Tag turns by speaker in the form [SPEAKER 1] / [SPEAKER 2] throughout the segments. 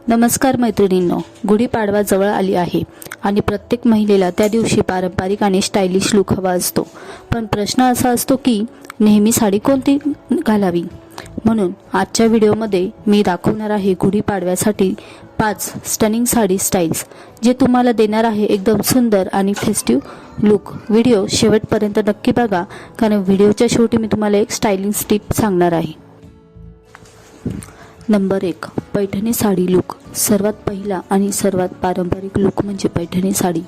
[SPEAKER 1] नमस्कार मैत्रिणींनो, गुढीपाडवा जवळ आली आहे आणि प्रत्येक महिलेला त्या दिवशी पारंपरिक आणि स्टायलिश लुक हवा असतो। पण प्रश्न असा असतो की नेहमी साडी कोणती घालावी। म्हणून आजच्या व्हिडिओमध्ये मी दाखवणार आहे गुढीपाडव्यासाठी 5 स्टनिंग साडी स्टाईल्स, जे तुम्हाला देणार आहे एकदम सुंदर आणि फेस्टिव्ह लुक। व्हिडिओ शेवटपर्यंत नक्की बघा, कारण व्हिडिओच्या शेवटी मी तुम्हाला एक स्टायलिंग टिप सांगणार आहे। Number 1, Paithani sari look. सर्वात पहिला आणि सर्वात पारंपरिक लुक म्हणजे पैठणी साडी।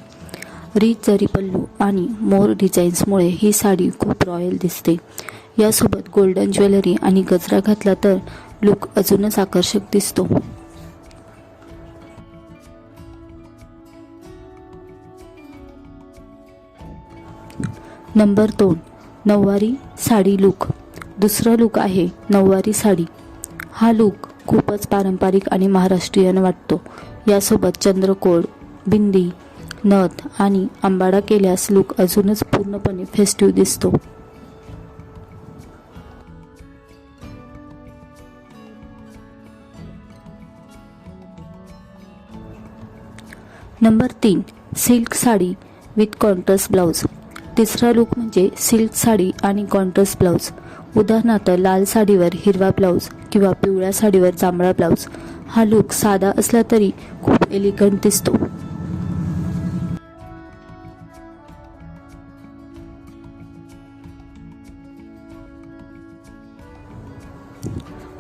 [SPEAKER 1] रिच जरी पल्लू आणि मोर डिझाईन्समुळे ही साडी खूप रॉयल दिसते। यासोबत गोल्डन ज्वेलरी आणि गजरा घातला तर लुक अजूनच आकर्षक दिसतो। नंबर 2, नऊवारी साडी लुक। दुसरा लुक आहे नऊवारी साडी। हा लुक खूपच पारंपरिक आणि महाराष्ट्रीयन वाटतो। यासोबत चंद्रकोर, बिंदी, नथ आणि अंबाडा केल्यास लुक अजूनच पूर्णपणे फेस्टिव्ह दिसतो। Number 3, silk sari with contrast blouse. तिसरा लुक म्हणजे सिल्क साडी आणि कॉन्ट्रास्ट ब्लाउज। उदाहरणार्थ लाल साडीवर हिरवा ब्लाउज किंवा पिवळ्या साडीवर जांभळा ब्लाउज। हा लुक साधा असला तरी खूप एलिगंट दिसतो।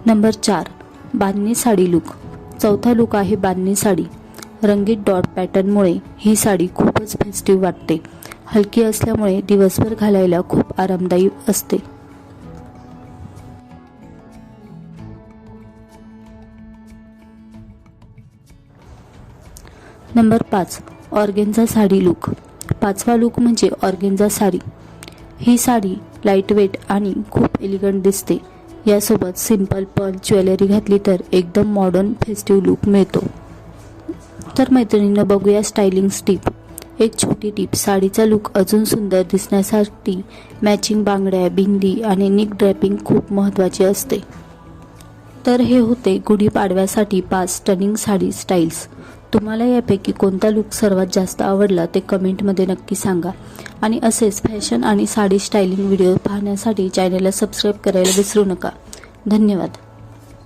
[SPEAKER 1] नंबर 4, बांधणी साडी लुक। चौथा लुक आहे बांधणी साडी। रंगीत डॉट पॅटर्नमुळे ही साडी खूपच फेस्टिव्ह वाटते। हलकी असल्यामुळे दिवसभर घालायला खूप आरामदायी असते। Number 5, organza sari look. पाचवा लुक म्हणजे ऑर्गेन्झा साडी। ही साडी लाईटवेट आणि खूप एलिगंट दिसते। यासोबत सिंपल पर्ल ज्वेलरी घातली तर एकदम मॉडर्न फेस्टिव्ह लुक मिळतो। तर मैत्रिणींना बघूया स्टायलिंग टिप। एक छोटी टिप, साडीचा लुक अजून सुंदर दिसण्यासाठी मॅचिंग बांगड्या, बिंदी आणि निक ड्रॅपिंग खूप महत्त्वाचे असते। तर हे होते गुढीपाडव्यासाठी 5 स्टनिंग साडी स्टाईल्स। तुम्हाला यापैकी कोणता लुक सर्वात जास्त आवडला ते कमेंटमध्ये नक्की सांगा। आणि असेच फॅशन आणि साडी स्टायलिंग व्हिडिओ पाहण्यासाठी चॅनलला सबस्क्राईब करायला विसरू नका। धन्यवाद।